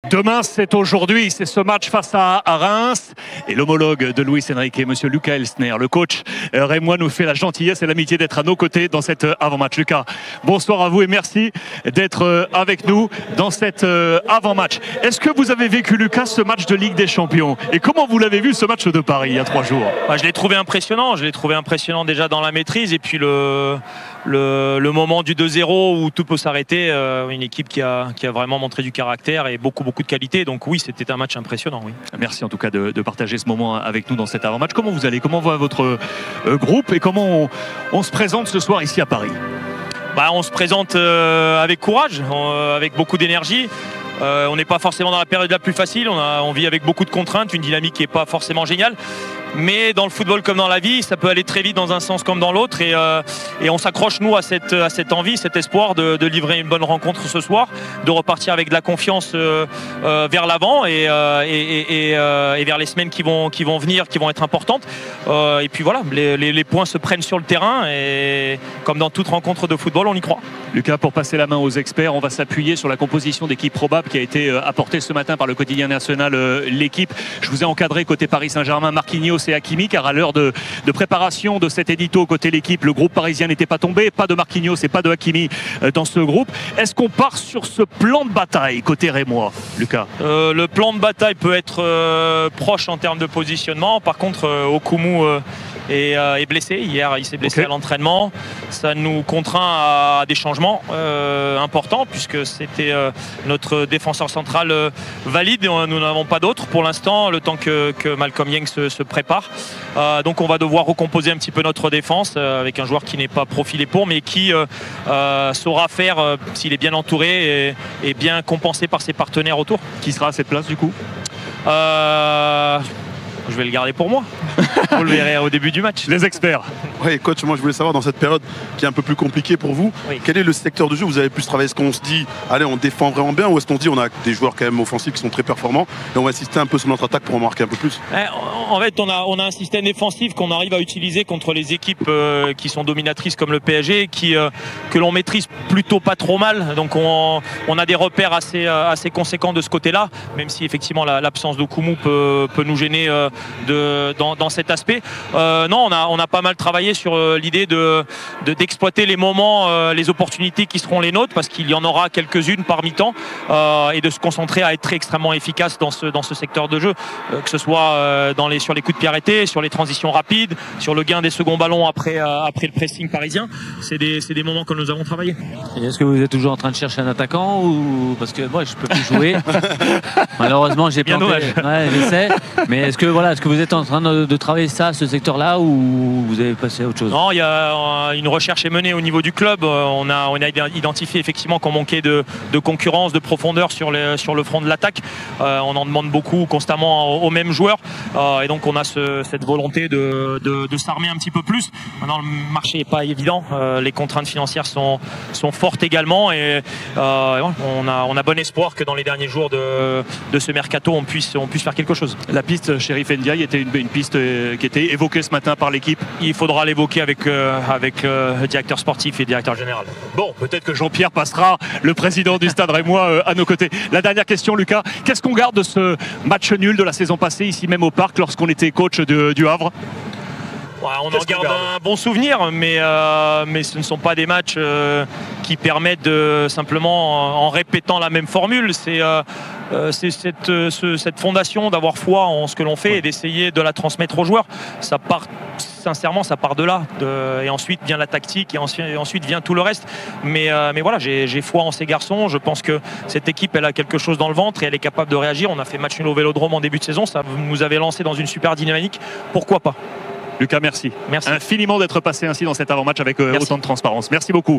Demain, c'est aujourd'hui, c'est ce match face à Reims. Et l'homologue de Luis Enrique, monsieur Lucas Elsner, le coach rémois, nous fait la gentillesse et l'amitié d'être à nos côtés dans cet avant-match. Lucas, bonsoir à vous et merci d'être avec nous dans cet avant-match. Est-ce que vous avez vécu, Lucas, ce match de Ligue des Champions? Et comment vous l'avez vu, ce match de Paris, il y a 3 jours? Je l'ai trouvé impressionnant. Je l'ai trouvé impressionnant déjà dans la maîtrise. Et puis le moment du 2-0 où tout peut s'arrêter. Une équipe qui a vraiment montré du caractère et beaucoup de qualité. Donc oui, c'était un match impressionnant. Oui. Merci en tout cas de partager ce moment avec nous dans cet avant-match. Comment vous allez? Comment va votre groupe? Et comment on se présente ce soir ici à Paris? On se présente avec courage, avec beaucoup d'énergie. On n'est pas forcément dans la période la plus facile. On vit avec beaucoup de contraintes, une dynamique qui n'est pas forcément géniale. Mais dans le football comme dans la vie, ça peut aller très vite dans un sens comme dans l'autre. Et on s'accroche, nous, à cette envie, cet espoir de livrer une bonne rencontre ce soir, de repartir avec de la confiance vers l'avant et vers les semaines qui vont venir, qui vont être importantes. Et puis voilà, les points se prennent sur le terrain. Et comme dans toute rencontre de football, on y croit. Lucas, pour passer la main aux experts, on va s'appuyer sur la composition d'équipe probable qui a été apportée ce matin par le quotidien national L'équipe. Je vous ai encadré côté Paris Saint-Germain, Marquinhos et Hakimi, car à l'heure de préparation de cet édito côté l'équipe, le groupe parisien n'était pas tombé, pas de Marquinhos et pas de Hakimi dans ce groupe. Est-ce qu'on part sur ce plan de bataille côté rémois, Lucas? Le plan de bataille peut être proche en termes de positionnement. Par contre, Okumu est blessé. Hier, il s'est blessé à l'entraînement. Ça nous contraint à des changements importants puisque c'était notre défenseur central valide. Nous n'avons pas d'autre pour l'instant, le temps que Malcolm Yang se prépare. Donc on va devoir recomposer un petit peu notre défense avec un joueur qui n'est pas profilé pour, mais qui saura faire, s'il est bien entouré et bien compensé par ses partenaires autour. Qui sera à cette place du coup? Je vais le garder pour moi. Vous le verrez au début du match. Les experts. Oui, coach, moi je voulais savoir dans cette période qui est un peu plus compliquée pour vous, quel est le secteur de jeu? Vous avez plus travaillé? Est-ce qu'on se dit, allez, on défend vraiment bien, ou est-ce qu'on se dit, on a des joueurs quand même offensifs qui sont très performants et on va insister un peu sur notre attaque pour en marquer un peu plus? En fait, on a un système défensif qu'on arrive à utiliser contre les équipes qui sont dominatrices comme le PSG, que l'on maîtrise plutôt pas trop mal. Donc on a des repères assez conséquents de ce côté-là, même si effectivement l'absence d'Okumu peut nous gêner dans cet aspect. Non, on a pas mal travaillé sur l'idée d'exploiter les moments, les opportunités qui seront les nôtres, parce qu'il y en aura quelques-unes par mi-temps, et de se concentrer à être extrêmement efficace dans ce secteur de jeu, que ce soit sur les coups de pied arrêtés, sur les transitions rapides, sur le gain des seconds ballons après le pressing parisien. C'est des moments que nous avons travaillé. Est-ce que vous êtes toujours en train de chercher un attaquant, ou parce que moi je peux plus jouer? Malheureusement j'ai planté. Ouais, je sais. Mais est-ce que vous êtes en train de travailler ce secteur-là, ou vous avez passé à autre chose? Non, il y a une recherche est menée au niveau du club. On a identifié effectivement qu'on manquait de concurrence, de profondeur sur le front de l'attaque. On en demande beaucoup constamment aux mêmes joueurs, et donc on a cette volonté de s'armer un petit peu plus. Maintenant, le marché n'est pas évident, les contraintes financières sont fortes également, et on a bon espoir que dans les derniers jours de ce mercato on puisse faire quelque chose. La piste Chérif Ndiaye était une piste qui était évoquée ce matin par l'équipe. Il faudra l'évoquer avec le directeur sportif et le directeur général. Bon, peut-être que Jean-Pierre passera, le président du Stade rémois, à nos côtés. La dernière question, Lucas, qu'est-ce qu'on garde de ce match nul de la saison passée, ici même au Parc, lorsqu'on était coach du Havre? On en garde un bon souvenir, mais ce ne sont pas des matchs qui permettent de simplement, en répétant la même formule, c'est cette fondation d'avoir foi en ce que l'on fait et d'essayer de la transmettre aux joueurs. Sincèrement, ça part de là, et ensuite vient la tactique, et ensuite vient tout le reste. Mais voilà, j'ai foi en ces garçons. Je pense que cette équipe, elle a quelque chose dans le ventre et elle est capable de réagir. On a fait match nul au Vélodrome en début de saison, ça nous avait lancé dans une super dynamique. Pourquoi pas? Lucas, merci. Infiniment d'être passé ainsi dans cet avant-match avec autant de transparence. Merci beaucoup.